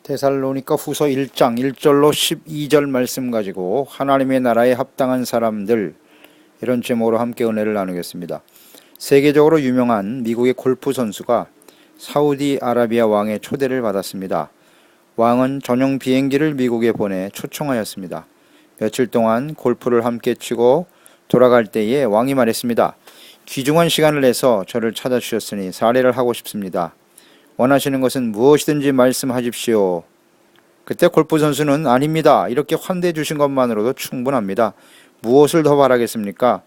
데살로니가 후서 1장 1절로 12절 말씀 가지고 하나님의 나라에 합당한 사람들, 이런 제목으로 함께 은혜를 나누겠습니다. 세계적으로 유명한 미국의 골프 선수가 사우디아라비아 왕의 초대를 받았습니다. 왕은 전용 비행기를 미국에 보내 초청하였습니다. 며칠 동안 골프를 함께 치고 돌아갈 때에 왕이 말했습니다. 귀중한 시간을 내서 저를 찾아주셨으니 사례를 하고 싶습니다. 원하시는 것은 무엇이든지 말씀하십시오. 그때 골프 선수는 아닙니다. 이렇게 환대해 주신 것만으로도 충분합니다. 무엇을 더 바라겠습니까?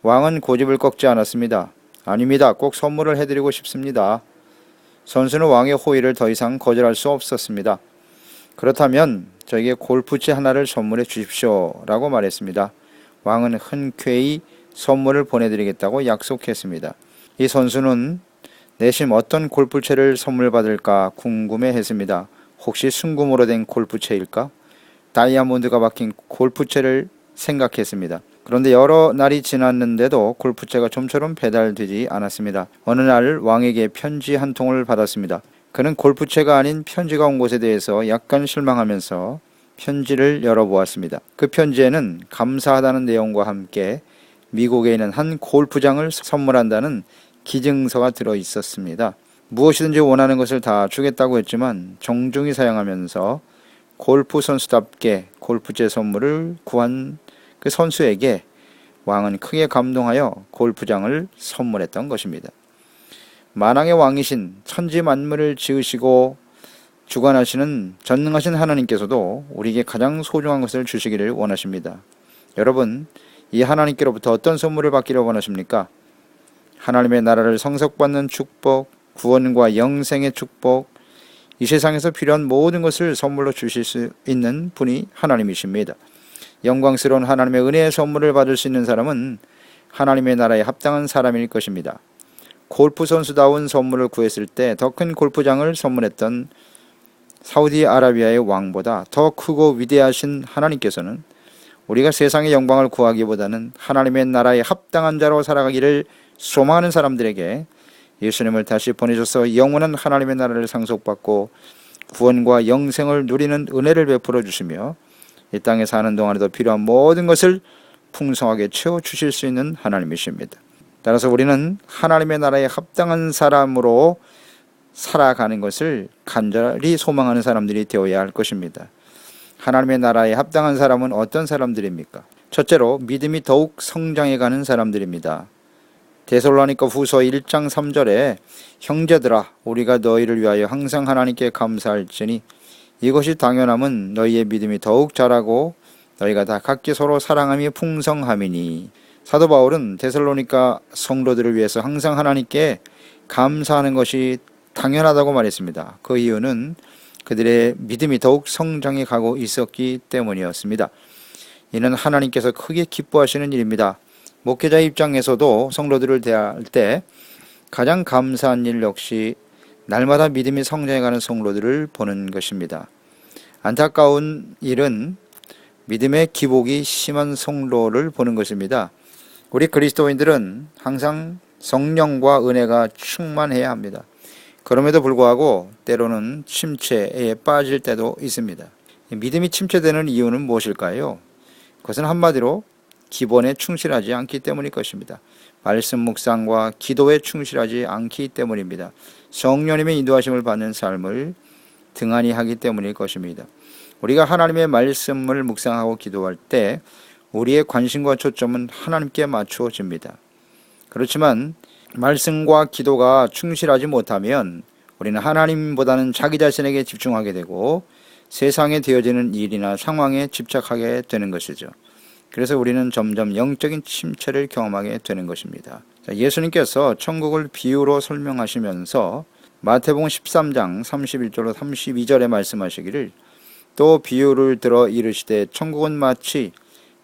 왕은 고집을 꺾지 않았습니다. 아닙니다. 꼭 선물을 해드리고 싶습니다. 선수는 왕의 호의를 더 이상 거절할 수 없었습니다. 그렇다면 저에게 골프채 하나를 선물해 주십시오 라고 말했습니다. 왕은 흔쾌히 선물을 보내드리겠다고 약속했습니다. 이 선수는 내심 어떤 골프채를 선물 받을까 궁금해했습니다. 혹시 순금으로 된 골프채일까? 다이아몬드가 박힌 골프채를 생각했습니다. 그런데 여러 날이 지났는데도 골프채가 좀처럼 배달되지 않았습니다. 어느 날 왕에게 편지 한 통을 받았습니다. 그는 골프채가 아닌 편지가 온 것에 대해서 약간 실망하면서 편지를 열어보았습니다. 그 편지에는 감사하다는 내용과 함께 미국에 있는 한 골프장을 선물한다는 기증서가 들어 있었습니다. 무엇이든지 원하는 것을 다 주겠다고 했지만 정중히 사양하면서 골프 선수답게 골프채 선물을 구한 그 선수에게 왕은 크게 감동하여 골프장을 선물했던 것입니다. 만왕의 왕이신 천지 만물을 지으시고 주관하시는 전능하신 하나님께서도 우리에게 가장 소중한 것을 주시기를 원하십니다. 여러분, 이 하나님께로부터 어떤 선물을 받기를 원하십니까? 하나님의 나라를 성석받는 축복, 구원과 영생의 축복, 이 세상에서 필요한 모든 것을 선물로 주실 수 있는 분이 하나님이십니다. 영광스러운 하나님의 은혜의 선물을 받을 수 있는 사람은 하나님의 나라에 합당한 사람일 것입니다. 골프 선수다운 선물을 구했을 때 더 큰 골프장을 선물했던 사우디아라비아의 왕보다 더 크고 위대하신 하나님께서는 우리가 세상의 영광을 구하기보다는 하나님의 나라에 합당한 자로 살아가기를 소망하는 사람들에게 예수님을 다시 보내셔서 영원한 하나님의 나라를 상속받고 구원과 영생을 누리는 은혜를 베풀어 주시며 이 땅에 사는 동안에도 필요한 모든 것을 풍성하게 채워주실 수 있는 하나님이십니다. 따라서 우리는 하나님의 나라에 합당한 사람으로 살아가는 것을 간절히 소망하는 사람들이 되어야 할 것입니다. 하나님의 나라에 합당한 사람은 어떤 사람들입니까? 첫째로 믿음이 더욱 성장해가는 사람들입니다. 데살로니가 후서 1장 3절에 형제들아 우리가 너희를 위하여 항상 하나님께 감사할지니 이것이 당연함은 너희의 믿음이 더욱 자라고 너희가 다 각기 서로 사랑함이 풍성함이니. 사도 바울은 데살로니가 성도들을 위해서 항상 하나님께 감사하는 것이 당연하다고 말했습니다. 그 이유는 그들의 믿음이 더욱 성장해 가고 있었기 때문이었습니다. 이는 하나님께서 크게 기뻐하시는 일입니다. 목회자 입장에서도 성도들을 대할 때 가장 감사한 일 역시 날마다 믿음이 성장해가는 성도들을 보는 것입니다. 안타까운 일은 믿음의 기복이 심한 성도를 보는 것입니다. 우리 그리스도인들은 항상 성령과 은혜가 충만해야 합니다. 그럼에도 불구하고 때로는 침체에 빠질 때도 있습니다. 믿음이 침체되는 이유는 무엇일까요? 그것은 한마디로 기본에 충실하지 않기 때문일 것입니다. 말씀 묵상과 기도에 충실하지 않기 때문입니다. 성령님의 인도하심을 받는 삶을 등한히 하기 때문일 것입니다. 우리가 하나님의 말씀을 묵상하고 기도할 때 우리의 관심과 초점은 하나님께 맞추어집니다. 그렇지만 말씀과 기도가 충실하지 못하면 우리는 하나님보다는 자기 자신에게 집중하게 되고 세상에 되어지는 일이나 상황에 집착하게 되는 것이죠. 그래서 우리는 점점 영적인 침체를 경험하게 되는 것입니다. 예수님께서 천국을 비유로 설명하시면서 마태복음 13장 31절로 32절에 말씀하시기를 또 비유를 들어 이르시되 천국은 마치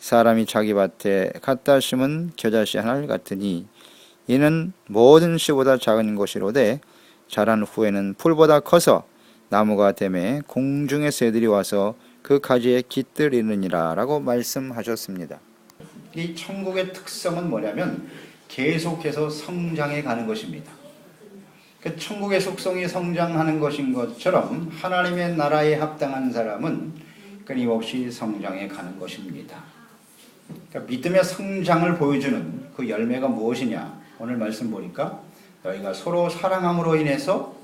사람이 자기 밭에 갖다 심은 겨자씨 하나 같으니 이는 모든 씨보다 작은 것이로되 자란 후에는 풀보다 커서 나무가 되매 공중의 새들이 와서 그 가지에 깃들이느니라 라고 말씀하셨습니다. 이 천국의 특성은 뭐냐면 계속해서 성장해 가는 것입니다. 그 천국의 속성이 성장하는 것인 것처럼 하나님의 나라에 합당한 사람은 끊임없이 성장해 가는 것입니다. 그러니까 믿음의 성장을 보여주는 그 열매가 무엇이냐? 오늘 말씀 보니까 너희가 서로 사랑함으로 인해서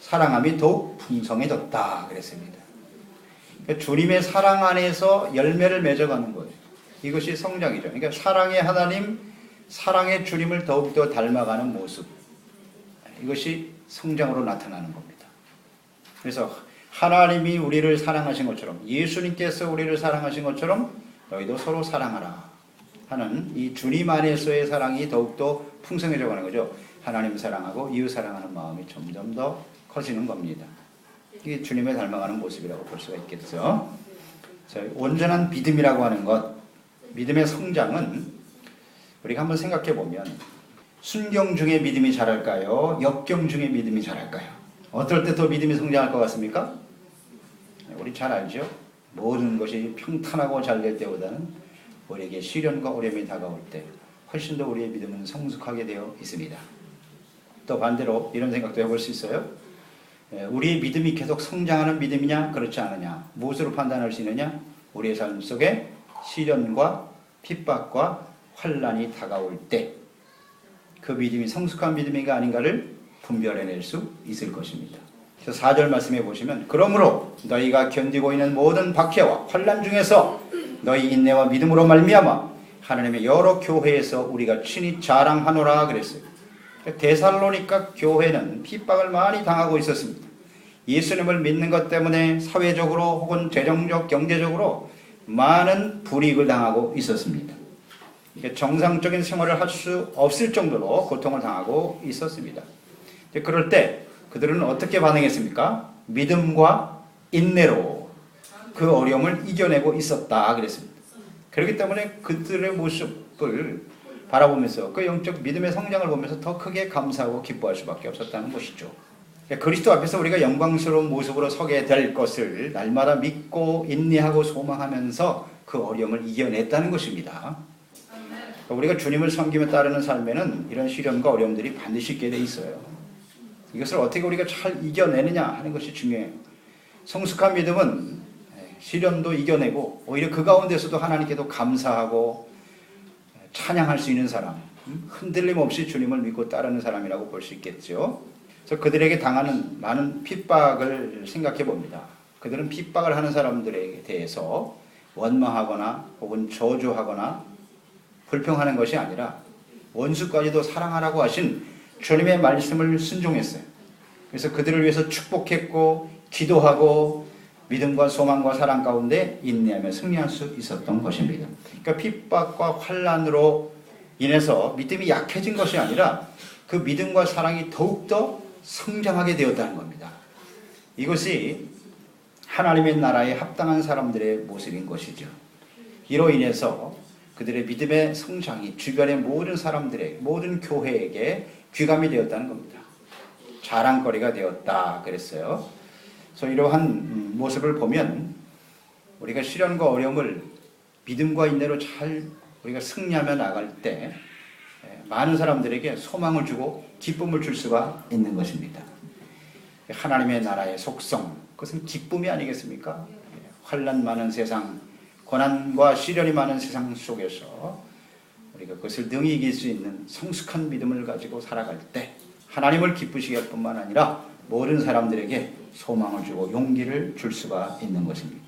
사랑함이 더욱 풍성해졌다 그랬습니다. 그러니까 주님의 사랑 안에서 열매를 맺어가는 거예요. 이것이 성장이죠. 그러니까 사랑의 하나님, 사랑의 주님을 더욱더 닮아가는 모습. 이것이 성장으로 나타나는 겁니다. 그래서 하나님이 우리를 사랑하신 것처럼, 예수님께서 우리를 사랑하신 것처럼 너희도 서로 사랑하라 하는 이 주님 안에서의 사랑이 더욱더 풍성해져 가는 거죠. 하나님 사랑하고 이웃 사랑하는 마음이 점점 더 커지는 겁니다. 이게 주님을 닮아가는 모습이라고 볼 수가 있겠죠. 자, 온전한 믿음이라고 하는 것, 믿음의 성장은 우리가 한번 생각해 보면 순경 중에 믿음이 자랄까요? 역경 중에 믿음이 자랄까요? 어떨 때 더 믿음이 성장할 것 같습니까? 우리 잘 알죠? 모든 것이 평탄하고 잘 될 때보다는 우리에게 시련과 어려움이 다가올 때 훨씬 더 우리의 믿음은 성숙하게 되어 있습니다. 또 반대로 이런 생각도 해볼 수 있어요. 우리의 믿음이 계속 성장하는 믿음이냐 그렇지 않느냐, 무엇으로 판단할 수 있느냐? 우리의 삶 속에 시련과 핍박과 환난이 다가올 때 그 믿음이 성숙한 믿음인가 아닌가를 분별해낼 수 있을 것입니다. 그래서 4절 말씀해 보시면 그러므로 너희가 견디고 있는 모든 박해와 환난 중에서 너희 인내와 믿음으로 말미암아 하나님의 여러 교회에서 우리가 친히 자랑하노라 그랬어요. 데살로니가 교회는 핍박을 많이 당하고 있었습니다. 예수님을 믿는 것 때문에 사회적으로 혹은 재정적, 경제적으로 많은 불이익을 당하고 있었습니다. 정상적인 생활을 할 수 없을 정도로 고통을 당하고 있었습니다. 그럴 때 그들은 어떻게 반응했습니까? 믿음과 인내로 그 어려움을 이겨내고 있었다 그랬습니다. 그렇기 때문에 그들의 모습을 바라보면서 그 영적 믿음의 성장을 보면서 더 크게 감사하고 기뻐할 수밖에 없었다는 것이죠. 그리스도 앞에서 우리가 영광스러운 모습으로 서게 될 것을 날마다 믿고 인내하고 소망하면서 그 어려움을 이겨냈다는 것입니다. 우리가 주님을 섬기며 따르는 삶에는 이런 시련과 어려움들이 반드시 있게 돼 있어요. 이것을 어떻게 우리가 잘 이겨내느냐 하는 것이 중요해요. 성숙한 믿음은 시련도 이겨내고 오히려 그 가운데서도 하나님께도 감사하고 찬양할 수 있는 사람, 흔들림 없이 주님을 믿고 따르는 사람이라고 볼 수 있겠죠. 그래서 그들에게 당하는 많은 핍박을 생각해 봅니다. 그들은 핍박을 하는 사람들에 대해서 원망하거나 혹은 저주하거나 불평하는 것이 아니라 원수까지도 사랑하라고 하신 주님의 말씀을 순종했어요. 그래서 그들을 위해서 축복했고 기도하고 믿음과 소망과 사랑 가운데 인내하며 승리할 수 있었던 것입니다. 그러니까 핍박과 환난으로 인해서 믿음이 약해진 것이 아니라 그 믿음과 사랑이 더욱더 성장하게 되었다는 겁니다. 이것이 하나님의 나라에 합당한 사람들의 모습인 것이죠. 이로 인해서 그들의 믿음의 성장이 주변의 모든 사람들에게, 모든 교회에게 귀감이 되었다는 겁니다. 자랑거리가 되었다 그랬어요. 그래서 이러한 모습을 보면 우리가 시련과 어려움을 믿음과 인내로 잘 우리가 승리하며 나갈 때 많은 사람들에게 소망을 주고 기쁨을 줄 수가 있는 것입니다. 하나님의 나라의 속성, 그것은 기쁨이 아니겠습니까? 환난 많은 세상, 고난과 시련이 많은 세상 속에서 우리가 그것을 능히 이길 수 있는 성숙한 믿음을 가지고 살아갈 때 하나님을 기쁘시게 할 뿐만 아니라 모든 사람들에게 소망을 주고 용기를 줄 수가 있는 것입니다.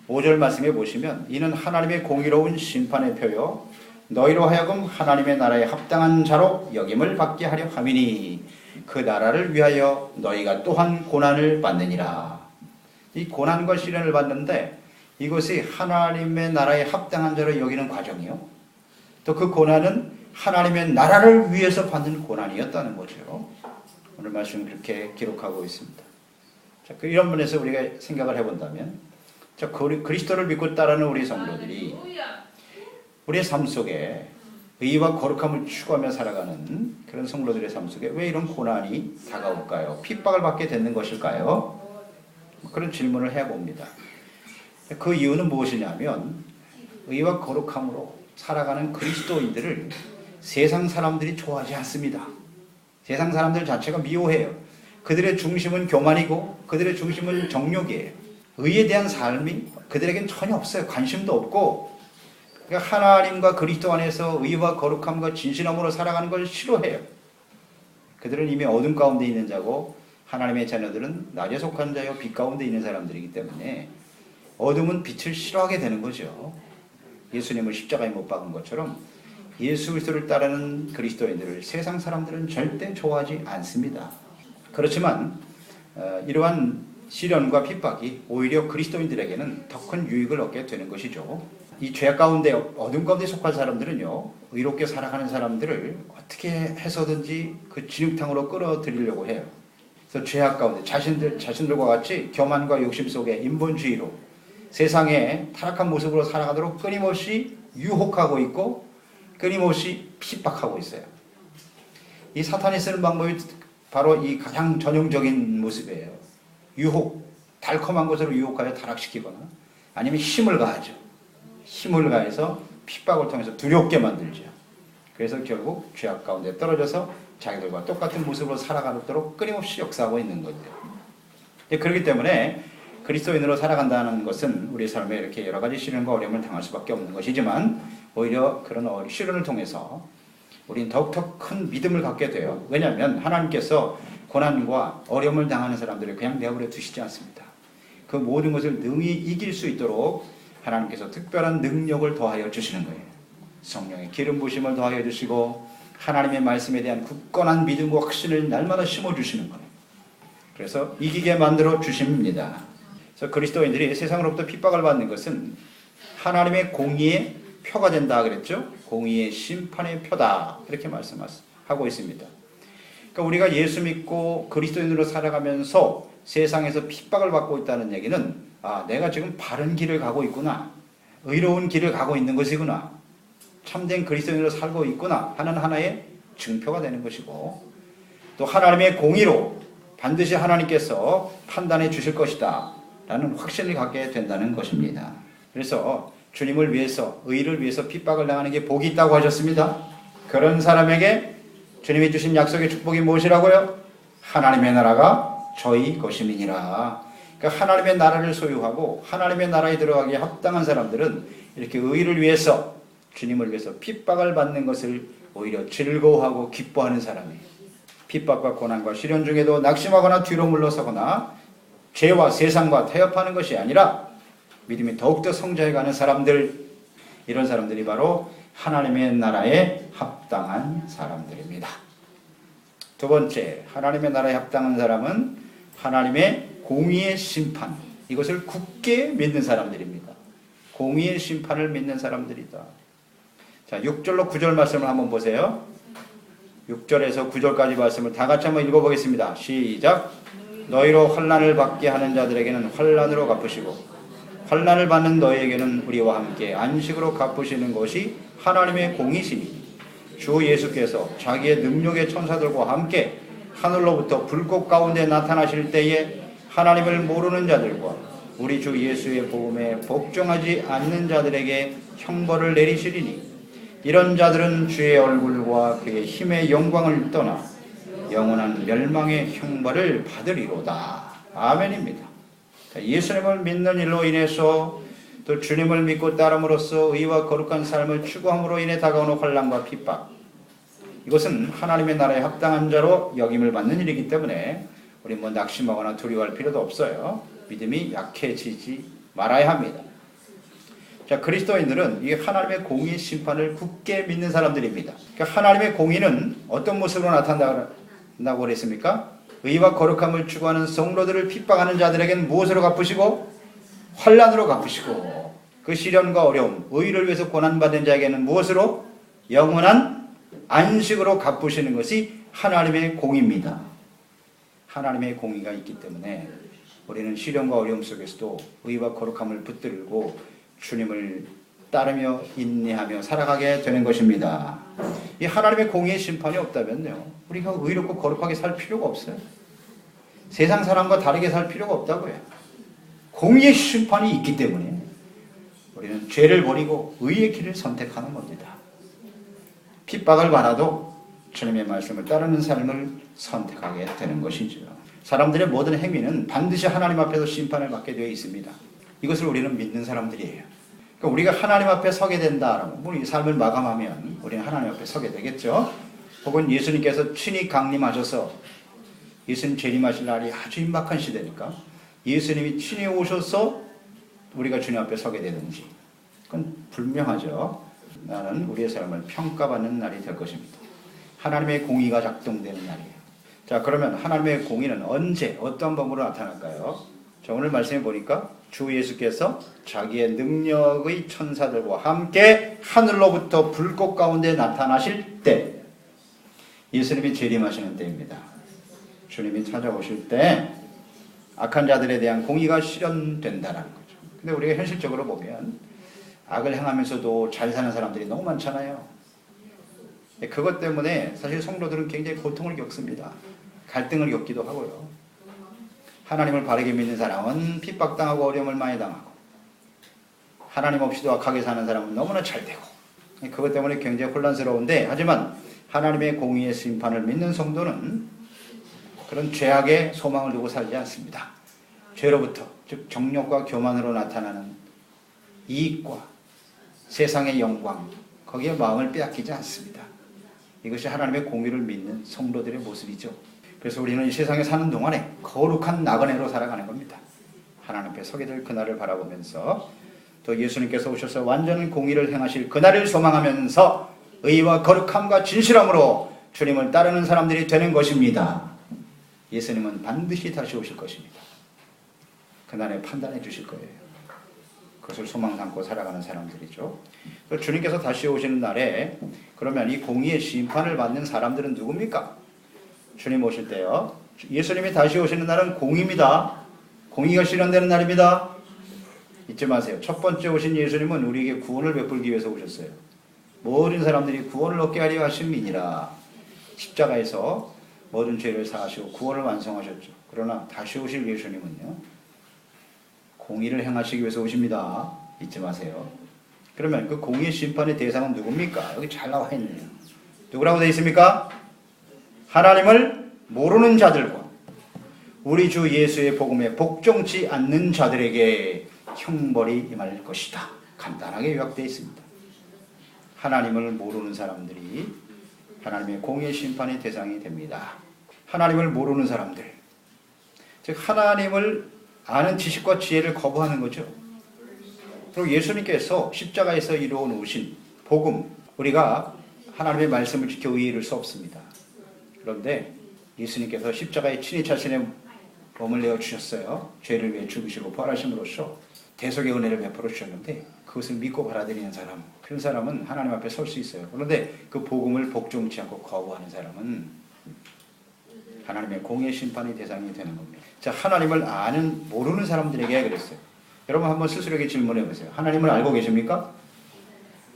5절 말씀해 보시면 이는 하나님의 공의로운 심판의 표요 너희로 하여금 하나님의 나라에 합당한 자로 여김을 받게 하려 함이니 그 나라를 위하여 너희가 또한 고난을 받느니라. 이 고난과 시련을 받는데 이것이 하나님의 나라에 합당한 자로 여기는 과정이요. 또 그 고난은 하나님의 나라를 위해서 받는 고난이었다는 거죠. 오늘 말씀 그렇게 기록하고 있습니다. 자, 이런 면에서 우리가 생각을 해본다면 자, 그리스도를 믿고 따르는 우리 성도들이 우리의 삶 속에 의와 거룩함을 추구하며 살아가는 그런 성도들의 삶 속에 왜 이런 고난이 다가올까요? 핍박을 받게 되는 것일까요? 그런 질문을 해봅니다. 그 이유는 무엇이냐면 의와 거룩함으로 살아가는 그리스도인들을 세상 사람들이 좋아하지 않습니다. 세상 사람들 자체가 미워해요. 그들의 중심은 교만이고 그들의 중심은 정욕이에요. 의에 대한 삶이 그들에겐 전혀 없어요. 관심도 없고, 그러니까 하나님과 그리스도 안에서 의와 거룩함과 진실함으로 살아가는 걸 싫어해요. 그들은 이미 어둠 가운데 있는 자고 하나님의 자녀들은 낮에 속한 자요 빛 가운데 있는 사람들이기 때문에 어둠은 빛을 싫어하게 되는 거죠. 예수님을 십자가에 못 박은 것처럼 예수 그리스도를 따르는 그리스도인들을 세상 사람들은 절대 좋아하지 않습니다. 그렇지만 이러한 시련과 핍박이 오히려 그리스도인들에게는 더 큰 유익을 얻게 되는 것이죠. 이 죄 가운데 어둠 가운데 속한 사람들은요, 의롭게 살아가는 사람들을 어떻게 해서든지 그 진흙탕으로 끌어들이려고 해요. 그래서 죄악 가운데 자신들과 같이 교만과 욕심 속에 인본주의로 세상에 타락한 모습으로 살아가도록 끊임없이 유혹하고 있고 끊임없이 핍박하고 있어요. 이 사탄이 쓰는 방법이 바로 이 가장 전형적인 모습이에요. 유혹, 달콤한 것으로 유혹하여 타락시키거나 아니면 힘을 가하죠. 힘을 가해서 핍박을 통해서 두렵게 만들죠. 그래서 결국 죄악 가운데 떨어져서 자기들과 똑같은 모습으로 살아가도록 끊임없이 역사하고 있는 거죠. 그렇기 때문에 그리스도인으로 살아간다는 것은 우리 삶에 이렇게 여러 가지 시련과 어려움을 당할 수밖에 없는 것이지만 오히려 그런 시련을 통해서 우리는 더욱더 큰 믿음을 갖게 돼요. 왜냐하면 하나님께서 고난과 어려움을 당하는 사람들을 그냥 내버려 두시지 않습니다. 그 모든 것을 능히 이길 수 있도록 하나님께서 특별한 능력을 더하여 주시는 거예요. 성령의 기름 부심을 더하여 주시고 하나님의 말씀에 대한 굳건한 믿음과 확신을 날마다 심어주시는 거예요. 그래서 이기게 만들어 주십니다. 그래서 그리스도인들이 세상으로부터 핍박을 받는 것은 하나님의 공의의 표가 된다 그랬죠. 공의의 심판의 표다 이렇게 말씀하고 있습니다. 그러니까 우리가 예수 믿고 그리스도인으로 살아가면서 세상에서 핍박을 받고 있다는 얘기는 내가 지금 바른 길을 가고 있구나, 의로운 길을 가고 있는 것이구나, 참된 그리스도인으로 살고 있구나 하는 하나의 증표가 되는 것이고, 또 하나님의 공의로 반드시 하나님께서 판단해 주실 것이다 라는 확신을 갖게 된다는 것입니다. 그래서 주님을 위해서, 의를 위해서 핍박을 당하는 게 복이 있다고 하셨습니다. 그런 사람에게 주님이 주신 약속의 축복이 무엇이라고요? 하나님의 나라가 저희 것임이니라. 그러니까 하나님의 나라를 소유하고 하나님의 나라에 들어가기에 합당한 사람들은 이렇게 의를 위해서, 주님을 위해서 핍박을 받는 것을 오히려 즐거워하고 기뻐하는 사람이에요. 핍박과 고난과 시련 중에도 낙심하거나 뒤로 물러서거나 죄와 세상과 타협하는 것이 아니라 믿음이 더욱더 성장해가는 사람들, 이런 사람들이 바로 하나님의 나라에 합당한 사람들입니다. 두 번째, 하나님의 나라에 합당한 사람은 하나님의 공의의 심판, 이것을 굳게 믿는 사람들입니다. 공의의 심판을 믿는 사람들이다. 자, 6절로 9절 말씀을 한번 보세요. 6절에서 9절까지 말씀을 다 같이 한번 읽어보겠습니다. 시작. 너희로 환난을 받게 하는 자들에게는 환난으로 갚으시고 환난을 받는 너희에게는 우리와 함께 안식으로 갚으시는 것이 하나님의 공이시니 주 예수께서 자기의 능력의 천사들과 함께 하늘로부터 불꽃 가운데 나타나실 때에 하나님을 모르는 자들과 우리 주 예수의 복음에 복종하지 않는 자들에게 형벌을 내리시리니 이런 자들은 주의 얼굴과 그의 힘의 영광을 떠나 영원한 멸망의 형벌을 받으리로다. 아멘입니다. 예수님을 믿는 일로 인해서 또 주님을 믿고 따름으로써 의와 거룩한 삶을 추구함으로 인해 다가오는 환난과 핍박, 이것은 하나님의 나라에 합당한 자로 여김을 받는 일이기 때문에 우리 낙심하거나 두려워할 필요도 없어요. 믿음이 약해지지 말아야 합니다. 자, 그리스도인들은 이 하나님의 공의 심판을 굳게 믿는 사람들입니다. 그러니까 하나님의 공의는 어떤 모습으로 나타난다고 그랬습니까? 의와 거룩함을 추구하는 성도들을 핍박하는 자들에게는 무엇으로 갚으시고 환난으로 갚으시고, 그 시련과 어려움, 의를 위해서 고난받은 자에게는 무엇으로? 영원한 안식으로 갚으시는 것이 하나님의 공의입니다. 하나님의 공의가 있기 때문에 우리는 시련과 어려움 속에서도 의와 거룩함을 붙들고 주님을 따르며 인내하며 살아가게 되는 것입니다. 이 하나님의 공의의 심판이 없다면요, 우리가 의롭고 거룩하게 살 필요가 없어요. 세상 사람과 다르게 살 필요가 없다고요. 공의의 심판이 있기 때문에 우리는 죄를 버리고 의의 길을 선택하는 겁니다. 핍박을 받아도 주님의 말씀을 따르는 삶을 선택하게 되는 것이죠. 사람들의 모든 행위는 반드시 하나님 앞에서 심판을 받게 되어 있습니다. 이것을 우리는 믿는 사람들이에요. 그러니까 우리가 하나님 앞에 서게 된다라고 우리 삶을 마감하면 우리는 하나님 앞에 서게 되겠죠. 혹은 예수님께서 친히 강림하셔서 예수님 재림하실 날이 아주 임박한 시대니까 예수님이 친히 오셔서 우리가 주님 앞에 서게 되는지 그건 불명하죠. 나는 우리의 삶을 평가받는 날이 될 것입니다. 하나님의 공의가 작동되는 날이에요. 자, 그러면 하나님의 공의는 언제 어떠한 방법으로 나타날까요? 자, 오늘 말씀해 보니까 주 예수께서 자기의 능력의 천사들과 함께 하늘로부터 불꽃 가운데 나타나실 때, 예수님이 재림하시는 때입니다. 주님이 찾아오실 때 악한 자들에 대한 공의가 실현된다는 거죠. 근데 우리가 현실적으로 보면 악을 행하면서도 잘 사는 사람들이 너무 많잖아요. 그것 때문에 사실 성도들은 굉장히 고통을 겪습니다. 갈등을 겪기도 하고요. 하나님을 바르게 믿는 사람은 핍박당하고 어려움을 많이 당하고, 하나님 없이도 악하게 사는 사람은 너무나 잘 되고, 그것 때문에 굉장히 혼란스러운데, 하지만 하나님의 공의의 심판을 믿는 성도는 그런 죄악에 소망을 두고 살지 않습니다. 죄로부터, 즉 정욕과 교만으로 나타나는 이익과 세상의 영광, 거기에 마음을 빼앗기지 않습니다. 이것이 하나님의 공의를 믿는 성도들의 모습이죠. 그래서 우리는 이 세상에 사는 동안에 거룩한 나그네로 살아가는 겁니다. 하나님 앞에 서게 될 그날을 바라보면서, 또 예수님께서 오셔서 완전한 공의를 행하실 그날을 소망하면서 의와 거룩함과 진실함으로 주님을 따르는 사람들이 되는 것입니다. 예수님은 반드시 다시 오실 것입니다. 그날에 판단해 주실 거예요. 그것을 소망 삼고 살아가는 사람들이죠. 주님께서 다시 오시는 날에 그러면 이 공의의 심판을 받는 사람들은 누굽니까? 주님 오실 때요. 예수님이 다시 오시는 날은 공의입니다. 공의가 실현되는 날입니다. 잊지 마세요. 첫 번째 오신 예수님은 우리에게 구원을 베풀기 위해서 오셨어요. 모든 사람들이 구원을 얻게 하려 하심이니라. 십자가에서 모든 죄를 사하시고 구원을 완성하셨죠. 그러나 다시 오실 예수님은요, 공의를 행하시기 위해서 오십니다. 잊지 마세요. 그러면 그 공의의 심판의 대상은 누굽니까? 여기 잘 나와 있네요. 누구라고 되어 있습니까? 하나님을 모르는 자들과 우리 주 예수의 복음에 복종치 않는 자들에게 형벌이 임할 것이다. 간단하게 요약되어 있습니다. 하나님을 모르는 사람들이 하나님의 공의의 심판의 대상이 됩니다. 하나님을 모르는 사람들, 즉 하나님을 아는 지식과 지혜를 거부하는 거죠. 그리고 예수님께서 십자가에서 이루어 놓으신 복음, 우리가 하나님의 말씀을 지켜 의에 이를 수 없습니다. 그런데 예수님께서 십자가에 친히 자신의 몸을 내어 주셨어요. 죄를 위해 죽으시고 부활하심으로써 대속의 은혜를 베풀어 주셨는데, 그것을 믿고 받아들이는 사람, 그런 사람은 하나님 앞에 설 수 있어요. 그런데 그 복음을 복종치 않고 거부하는 사람은 하나님의 공의 심판의 대상이 되는 겁니다. 자, 하나님을 아는 모르는 사람들에게 그랬어요. 여러분 한번 스스로에게 질문해 보세요. 하나님을 알고 계십니까?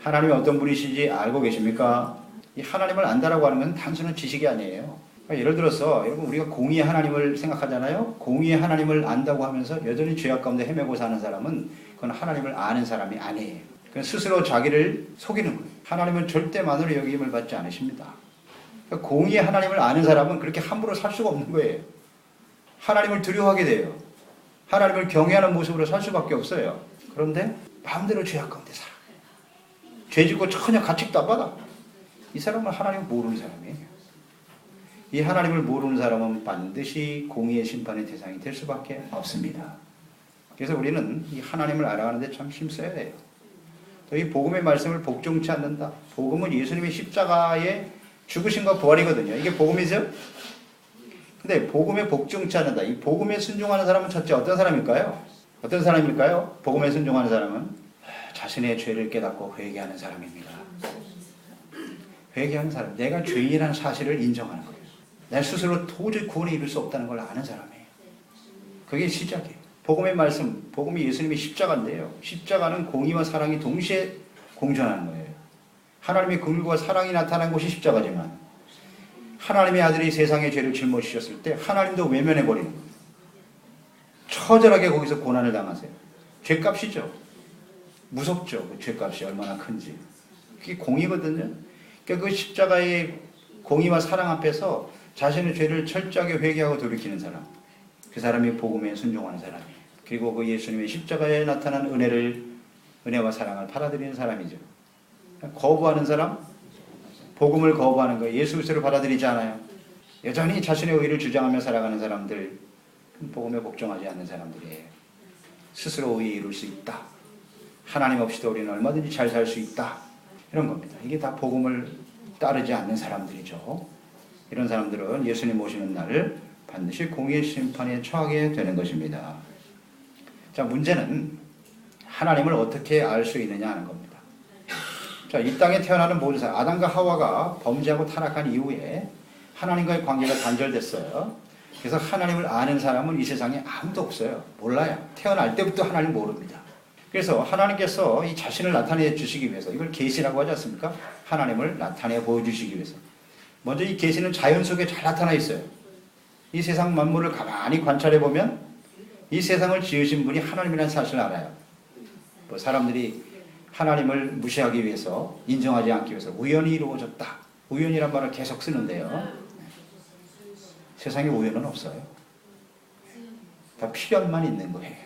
하나님이 어떤 분이신지 알고 계십니까? 이 하나님을 안다라고 하는 건 단순한 지식이 아니에요. 그러니까 예를 들어서 여러분, 우리가 공의의 하나님을 생각하잖아요. 공의의 하나님을 안다고 하면서 여전히 죄악 가운데 헤매고 사는 사람은 그건 하나님을 아는 사람이 아니에요. 그건 스스로 자기를 속이는 거예요. 하나님은 절대 만으로 여김을 받지 않으십니다. 그러니까 공의의 하나님을 아는 사람은 그렇게 함부로 살 수가 없는 거예요. 하나님을 두려워하게 돼요. 하나님을 경외하는 모습으로 살 수밖에 없어요. 그런데 마음대로 죄악 가운데 살아. 죄 짓고 전혀 가책도 안 받아. 이 사람은 하나님을 모르는 사람이에요. 이 하나님을 모르는 사람은 반드시 공의의 심판의 대상이 될 수밖에 없습니다. 그래서 우리는 이 하나님을 알아가는데 참 힘써야 돼요. 또 이 복음의 말씀을 복종치 않는다. 복음은 예수님의 십자가의 죽으심과 부활이거든요. 이게 복음이죠? 근데 복음에 복종치 않는다. 이 복음에 순종하는 사람은 첫째 어떤 사람일까요? 어떤 사람일까요? 복음에 순종하는 사람은 자신의 죄를 깨닫고 회개하는 사람입니다. 회개하는 사람, 내가 죄인이라는 사실을 인정하는 거예요. 내 스스로 도저히 구원에 이룰 수 없다는 걸 아는 사람이에요. 그게 시작이에요. 복음의 말씀, 복음이 예수님의 십자가인데요. 십자가는 공의와 사랑이 동시에 공존하는 거예요. 하나님의 긍휼과 사랑이 나타난 곳이 십자가지만, 하나님의 아들이 세상의 죄를 짊어지셨을 때 하나님도 외면해버리는 거예요. 처절하게 거기서 고난을 당하세요. 죄값이죠. 무섭죠. 그 죄값이 얼마나 큰지. 그게 공의거든요. 그러니까 그 십자가의 공의와 사랑 앞에서 자신의 죄를 철저하게 회개하고 돌이키는 사람, 그 사람이 복음에 순종하는 사람이에요. 그리고 그 예수님의 십자가에 나타난 은혜와 사랑을 받아들이는 사람이죠. 거부하는 사람, 복음을 거부하는 거, 예수 그리스도를 받아들이지 않아요. 여전히 자신의 의를 주장하며 살아가는 사람들, 복음에 복종하지 않는 사람들이에요. 스스로 의에 이룰 수 있다. 하나님 없이도 우리는 얼마든지 잘 살 수 있다. 이런 겁니다. 이게 다 복음을 따르지 않는 사람들이죠. 이런 사람들은 예수님 오시는 날 반드시 공의의 심판에 처하게 되는 것입니다. 자, 문제는 하나님을 어떻게 알 수 있느냐 하는 겁니다. 자, 이 땅에 태어나는 모든 사람, 아담과 하와가 범죄하고 타락한 이후에 하나님과의 관계가 단절됐어요. 그래서 하나님을 아는 사람은 이 세상에 아무도 없어요. 몰라요. 태어날 때부터 하나님 모릅니다. 그래서 하나님께서 이 자신을 나타내 주시기 위해서, 이걸 계시라고 하지 않습니까? 하나님을 나타내 보여주시기 위해서. 먼저 이 계시는 자연 속에 잘 나타나 있어요. 이 세상 만물을 가만히 관찰해 보면 이 세상을 지으신 분이 하나님이라는 사실을 알아요. 뭐 사람들이 하나님을 무시하기 위해서, 인정하지 않기 위해서 우연히 이루어졌다. 우연이란 말을 계속 쓰는데요. 세상에 우연은 없어요. 다 필연만 있는 거예요.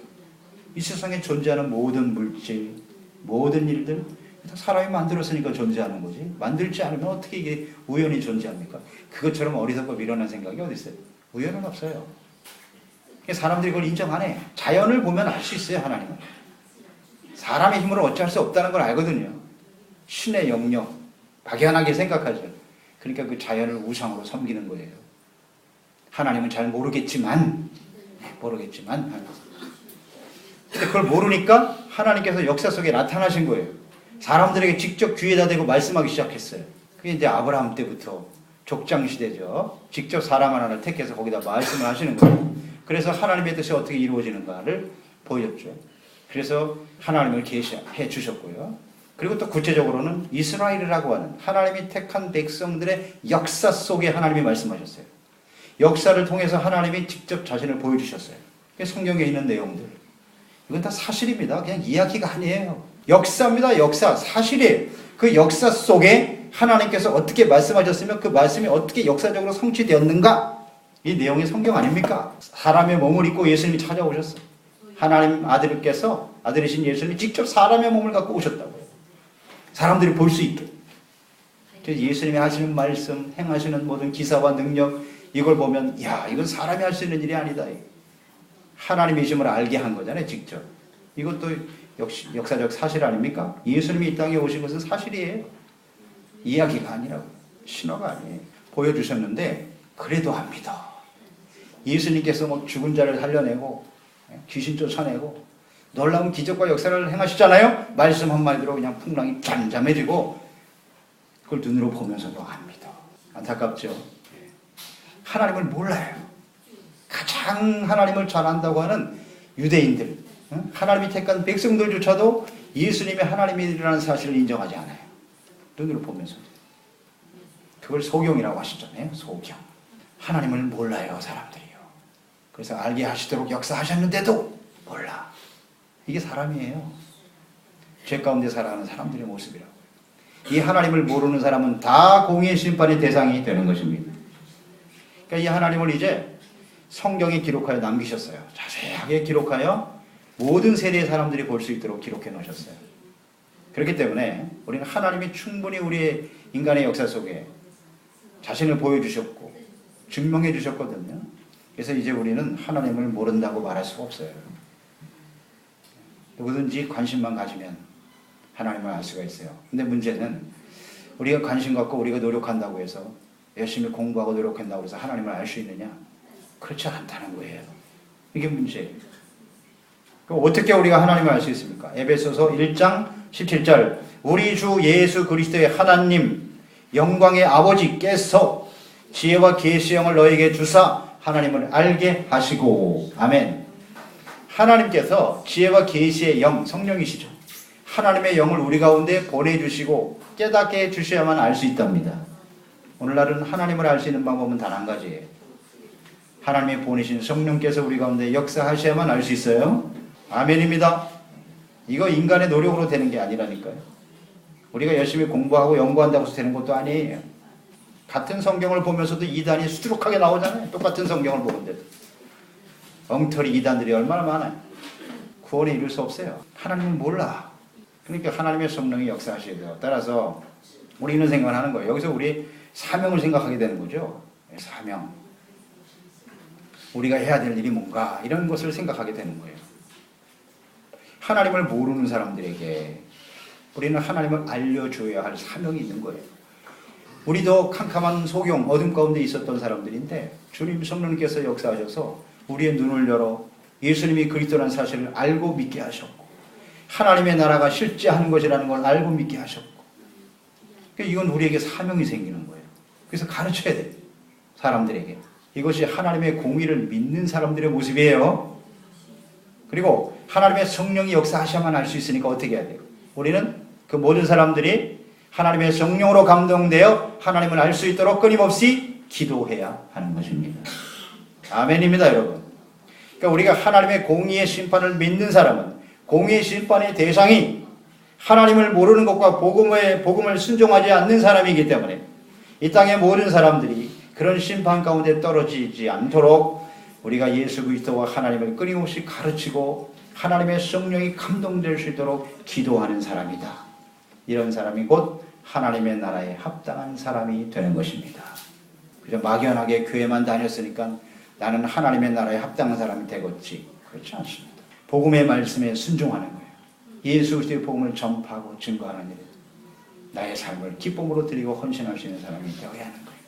이 세상에 존재하는 모든 물질, 모든 일들 다 사람이 만들었으니까 존재하는 거지. 만들지 않으면 어떻게 이게 우연히 존재합니까? 그것처럼 어리석고 미련한 생각이 어디 있어요? 우연은 없어요. 사람들이 그걸 인정 안 해. 자연을 보면 알 수 있어요, 하나님은. 사람의 힘으로 어찌할 수 없다는 걸 알거든요. 신의 영역, 막연하게 생각하죠. 그러니까 그 자연을 우상으로 섬기는 거예요. 하나님은 잘 모르겠지만 근데 그걸 모르니까 하나님께서 역사 속에 나타나신 거예요. 사람들에게 직접 귀에다 대고 말씀하기 시작했어요. 그게 이제 아브라함 때부터 족장 시대죠. 직접 사람 하나를 택해서 거기다 말씀을 하시는 거예요. 그래서 하나님의 뜻이 어떻게 이루어지는가를 보여줬죠. 그래서 하나님을 계시해 주셨고요. 그리고 또 구체적으로는 이스라엘이라고 하는 하나님이 택한 백성들의 역사 속에 하나님이 말씀하셨어요. 역사를 통해서 하나님이 직접 자신을 보여주셨어요. 성경에 있는 내용들. 이건 다 사실입니다. 그냥 이야기가 아니에요. 역사입니다. 역사. 사실이에요. 그 역사 속에 하나님께서 어떻게 말씀하셨으며 그 말씀이 어떻게 역사적으로 성취되었는가? 이 내용이 성경 아닙니까? 사람의 몸을 입고 예수님이 찾아오셨어요. 하나님 아들이신 예수님이 직접 사람의 몸을 갖고 오셨다고요. 사람들이 볼 수 있게. 예수님이 하시는 말씀, 행하시는 모든 기사와 능력, 이걸 보면 야, 이건 사람이 할 수 있는 일이 아니다. 하나님이심을 알게 한 거잖아요, 직접. 이것도 역시 역사적 사실 아닙니까? 예수님이 이 땅에 오신 것은 사실이에요. 이야기가 아니라고. 신화가 아니에요. 보여주셨는데 그래도 안 믿어. 예수님께서 뭐 죽은 자를 살려내고 귀신 쫓아내고 놀라운 기적과 역사를 행하시잖아요. 말씀 한마디로 그냥 풍랑이 잠잠해지고 그걸 눈으로 보면서도 안 믿어. 안타깝죠. 하나님을 몰라요. 가장 하나님을 잘 안다고 하는 유대인들, 하나님이 택한 백성들조차도 예수님이 하나님이라는 사실을 인정하지 않아요. 눈으로 보면서도. 그걸 소경이라고 하시잖아요. 소경. 하나님을 몰라요, 사람들이요. 그래서 알게 하시도록 역사하셨는데도 몰라. 이게 사람이에요. 죄 가운데 살아가는 사람들의 모습이라고. 이 하나님을 모르는 사람은 다 공의의 심판의 대상이 되는 것입니다. 그러니까 이 하나님을 이제 성경에 기록하여 남기셨어요. 자세하게 기록하여 모든 세대의 사람들이 볼 수 있도록 기록해 놓으셨어요. 그렇기 때문에 우리는 하나님이 충분히 우리의 인간의 역사 속에 자신을 보여주셨고 증명해 주셨거든요. 그래서 이제 우리는 하나님을 모른다고 말할 수가 없어요. 누구든지 관심만 가지면 하나님을 알 수가 있어요. 근데 문제는 우리가 관심 갖고 우리가 노력한다고 해서 열심히 공부하고 노력한다고 해서 하나님을 알 수 있느냐? 그렇지 않다는 거예요. 이게 문제예요. 그럼 어떻게 우리가 하나님을 알 수 있습니까? 에베소서 1장 17절 우리 주 예수 그리스도의 하나님 영광의 아버지께서 지혜와 계시의 영을 너에게 주사 하나님을 알게 하시고 아멘. 하나님께서 지혜와 계시의 영, 성령이시죠. 하나님의 영을 우리 가운데 보내주시고 깨닫게 해주셔야만 알 수 있답니다. 오늘날은 하나님을 알 수 있는 방법은 단 한 가지예요. 하나님이 보내신 성령께서 우리 가운데 역사하셔야만 알 수 있어요. 아멘입니다. 이거 인간의 노력으로 되는 게 아니라니까요. 우리가 열심히 공부하고 연구한다고 해서 되는 것도 아니에요. 같은 성경을 보면서도 이단이 수두룩하게 나오잖아요. 똑같은 성경을 보는데도. 엉터리 이단들이 얼마나 많아요. 구원에 이룰 수 없어요. 하나님은 몰라. 그러니까 하나님의 성령이 역사하셔야 돼요. 따라서 우리 이런 생각을 하는 거예요. 여기서 우리 사명을 생각하게 되는 거죠. 사명. 우리가 해야 될 일이 뭔가 이런 것을 생각하게 되는 거예요. 하나님을 모르는 사람들에게 우리는 하나님을 알려줘야 할 사명이 있는 거예요. 우리도 캄캄한 소경, 어둠 가운데 있었던 사람들인데 주님 성령님께서 역사하셔서 우리의 눈을 열어 예수님이 그리스도라는 사실을 알고 믿게 하셨고 하나님의 나라가 실제하는 것이라는 걸 알고 믿게 하셨고 이건 우리에게 사명이 생기는 거예요. 그래서 가르쳐야 돼요. 사람들에게. 이것이 하나님의 공의를 믿는 사람들의 모습이에요. 그리고 하나님의 성령이 역사하셔야만 알 수 있으니까 어떻게 해야 돼요? 우리는 그 모든 사람들이 하나님의 성령으로 감동되어 하나님을 알 수 있도록 끊임없이 기도해야 하는 것입니다. 아멘입니다, 여러분. 그러니까 우리가 하나님의 공의의 심판을 믿는 사람은 공의의 심판의 대상이 하나님을 모르는 것과 복음을 순종하지 않는 사람이기 때문에 이 땅의 모든 사람들이 그런 심판 가운데 떨어지지 않도록 우리가 예수 그리스도와 하나님을 끊임없이 가르치고 하나님의 성령이 감동될 수 있도록 기도하는 사람이다. 이런 사람이 곧 하나님의 나라에 합당한 사람이 되는 것입니다. 그저 막연하게 교회만 다녔으니까 나는 하나님의 나라에 합당한 사람이 되겠지. 그렇지 않습니다. 복음의 말씀에 순종하는 거예요. 예수 그리스도의 복음을 전파하고 증거하는 일, 나의 삶을 기쁨으로 드리고 헌신할 수 있는 사람이 되어야 하는 거예요.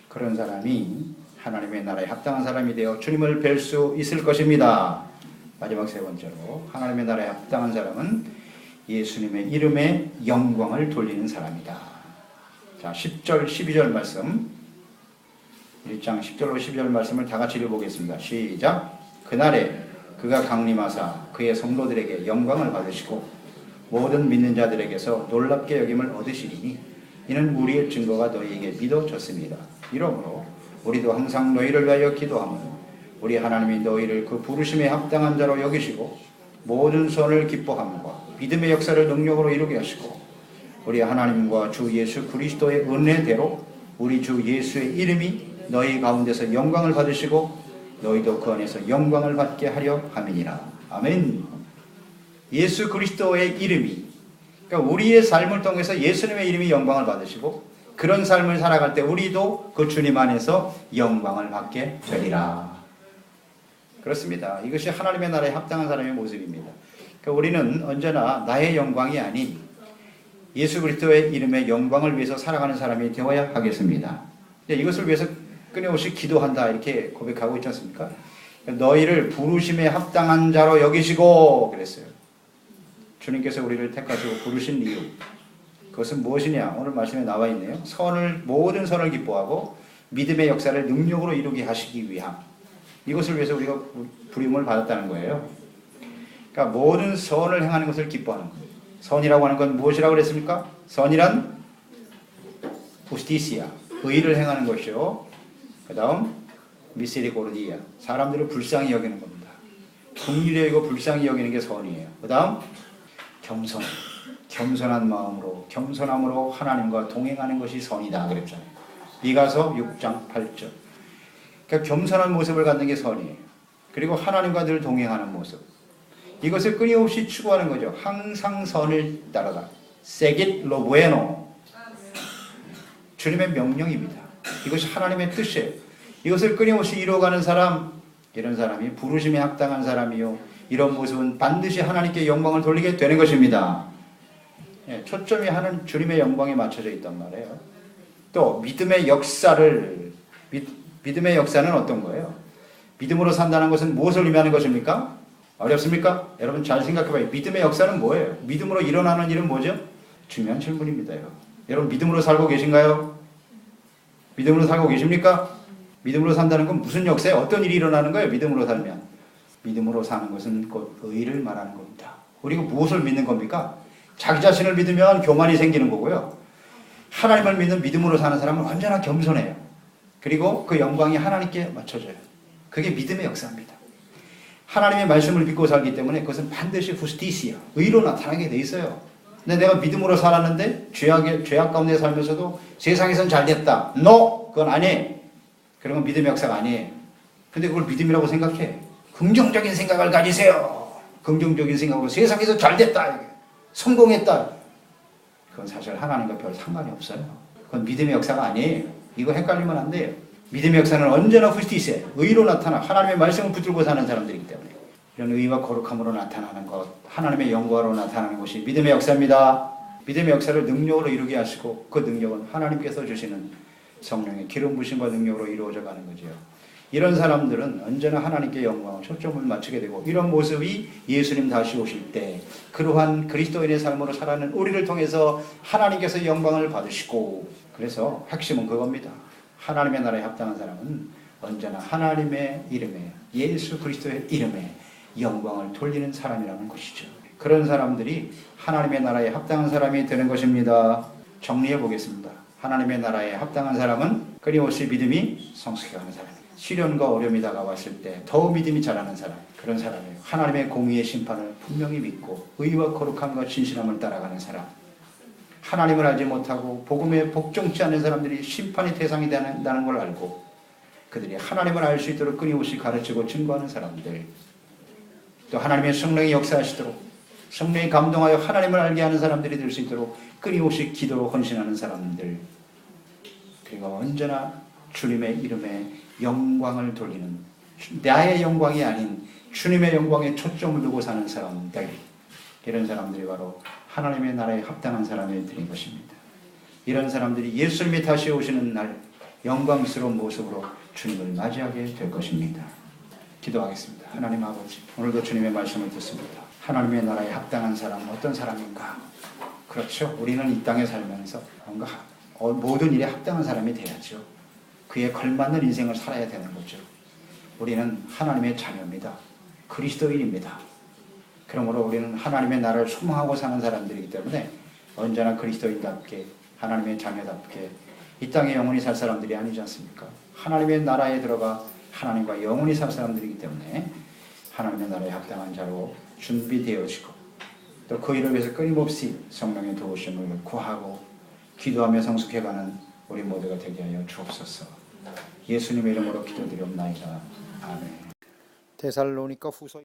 그런 사람이 하나님의 나라에 합당한 사람이 되어 주님을 뵐 수 있을 것입니다. 마지막 세 번째로 하나님의 나라에 합당한 사람은 예수님의 이름에 영광을 돌리는 사람이다. 자, 10절 12절 말씀 1장 10절로 12절 말씀을 다 같이 읽어보겠습니다. 시작. 그날에 그가 강림하사 그의 성도들에게 영광을 받으시고 모든 믿는 자들에게서 놀랍게 여김을 얻으시리니 이는 우리의 증거가 너희에게 믿어졌습니다. 이러므로 우리도 항상 너희를 위하여 기도하며 우리 하나님이 너희를 그 부르심에 합당한 자로 여기시고 모든 선을 기뻐함과 믿음의 역사를 능력으로 이루게 하시고 우리 하나님과 주 예수 그리스도의 은혜대로 우리 주 예수의 이름이 너희 가운데서 영광을 받으시고 너희도 그 안에서 영광을 받게 하려 함이니라. 아멘. 예수 그리스도의 이름이, 그러니까 우리의 삶을 통해서 예수님의 이름이 영광을 받으시고 그런 삶을 살아갈 때 우리도 그 주님 안에서 영광을 받게 되리라. 그렇습니다. 이것이 하나님의 나라에 합당한 사람의 모습입니다. 그러니까 우리는 언제나 나의 영광이 아닌 예수 그리스도의 이름의 영광을 위해서 살아가는 사람이 되어야 하겠습니다. 이것을 위해서 끊임없이 기도한다 이렇게 고백하고 있지 않습니까? 너희를 부르심에 합당한 자로 여기시고 그랬어요. 주님께서 우리를 택하시고 부르신 이유, 그것은 무엇이냐? 오늘 말씀에 나와 있네요. 모든 선을 기뻐하고 믿음의 역사를 능력으로 이루게 하시기 위함. 이것을 위해서 우리가 부름을 받았다는 거예요. 그러니까 모든 선을 행하는 것을 기뻐하는 거예요. 선이라고 하는 건 무엇이라고 그랬습니까? 선이란 justicia, 의를 행하는 것이요. 그 다음 misericordia, 사람들을 불쌍히 여기는 겁니다. 긍휼히 여기고 불쌍히 여기는 게 선이에요. 그 다음 겸손한 마음으로 겸손함으로 하나님과 동행하는 것이 선이다 그랬잖아요. 미가서 6장 8절. 그러니까 겸손한 모습을 갖는 게 선이에요. 그리고 하나님과 늘 동행하는 모습, 이것을 끊임없이 추구하는 거죠. 항상 선을 따르라. Seguid lo bueno. 주님의 명령입니다. 이것이 하나님의 뜻이에요. 이것을 끊임없이 이루어가는 사람, 이런 사람이 부르심에 합당한 사람이요. 이런 모습은 반드시 하나님께 영광을 돌리게 되는 것입니다. 초점이 하는 주님의 영광에 맞춰져 있단 말이에요. 또 믿음의 역사는 어떤 거예요? 믿음으로 산다는 것은 무엇을 의미하는 것입니까? 어렵습니까? 여러분 잘 생각해봐요. 믿음의 역사는 뭐예요? 믿음으로 일어나는 일은 뭐죠? 중요한 질문입니다. 여러분 믿음으로 살고 계신가요? 믿음으로 살고 계십니까? 믿음으로 산다는 건 무슨 역사에 어떤 일이 일어나는 거예요? 믿음으로 살면. 믿음으로 사는 것은 곧 의를 말하는 겁니다. 우리가 무엇을 믿는 겁니까? 자기 자신을 믿으면 교만이 생기는 거고요. 하나님을 믿는 믿음으로 사는 사람은 언제나 겸손해요. 그리고 그 영광이 하나님께 맞춰져요. 그게 믿음의 역사입니다. 하나님의 말씀을 믿고 살기 때문에 그것은 반드시 justicia, 의로 나타나게 돼 있어요. 근데 내가 믿음으로 살았는데 죄악 가운데 살면서도 세상에선 잘 됐다. No! 그건 아니에요. 그런 건 믿음의 역사가 아니에요. 근데 그걸 믿음이라고 생각해. 긍정적인 생각을 가지세요. 긍정적인 생각으로 세상에서 잘 됐다. 성공했다. 그건 사실 하나님과 별 상관이 없어요. 그건 믿음의 역사가 아니에요. 이거 헷갈리면 안 돼요. 믿음의 역사는 언제나 후티세, 의로 나타나 하나님의 말씀을 붙들고 사는 사람들이기 때문에 이런 의와 거룩함으로 나타나는 것, 하나님의 영광으로 나타나는 것이 믿음의 역사입니다. 믿음의 역사를 능력으로 이루게 하시고 그 능력은 하나님께서 주시는 성령의 기름 부심과 능력으로 이루어져 가는 거죠. 이런 사람들은 언제나 하나님께 영광을 초점을 맞추게 되고 이런 모습이 예수님 다시 오실 때 그러한 그리스도인의 삶으로 살아가는 우리를 통해서 하나님께서 영광을 받으시고 그래서 핵심은 그겁니다. 하나님의 나라에 합당한 사람은 언제나 하나님의 이름에 예수 그리스도의 이름에 영광을 돌리는 사람이라는 것이죠. 그런 사람들이 하나님의 나라에 합당한 사람이 되는 것입니다. 정리해 보겠습니다. 하나님의 나라에 합당한 사람은 끊임없이 믿음이 성숙해가는 사람입니다. 시련과 어려움이 다가왔을 때 더욱 믿음이 자라는 사람, 그런 사람이에요. 하나님의 공의의 심판을 분명히 믿고 의와 거룩함과 진실함을 따라가는 사람, 하나님을 알지 못하고 복음에 복종치 않는 사람들이 심판의 대상이 된다는 걸 알고 그들이 하나님을 알 수 있도록 끊임없이 가르치고 증거하는 사람들, 또 하나님의 성령이 역사하시도록 성령이 감동하여 하나님을 알게 하는 사람들이 될 수 있도록 끊임없이 기도로 헌신하는 사람들, 그리고 언제나 주님의 이름에 영광을 돌리는, 나의 영광이 아닌 주님의 영광에 초점을 두고 사는 사람들, 이런 사람들이 바로 하나님의 나라에 합당한 사람들인 것입니다. 이런 사람들이 예수님이 다시 오시는 날 영광스러운 모습으로 주님을 맞이하게 될 것입니다. 기도하겠습니다. 하나님 아버지, 오늘도 주님의 말씀을 듣습니다. 하나님의 나라에 합당한 사람은 어떤 사람인가? 그렇죠. 우리는 이 땅에 살면서 뭔가 모든 일에 합당한 사람이 돼야죠. 그에 걸맞는 인생을 살아야 되는 거죠. 우리는 하나님의 자녀입니다. 그리스도인입니다. 그러므로 우리는 하나님의 나라를 소망하고 사는 사람들이기 때문에 언제나 그리스도인답게 하나님의 자녀답게 이 땅에 영원히 살 사람들이 아니지 않습니까? 하나님의 나라에 들어가 하나님과 영원히 살 사람들이기 때문에 하나님의 나라에 합당한 자로 준비되어지고 또 그 일을 위해서 끊임없이 성령의 도우심을 구하고 기도하며 성숙해가는 우리 모두가 되게 하여 주옵소서. 예수님의 이름으로 기도드리옵나이다. 아멘. 데살로니가 후서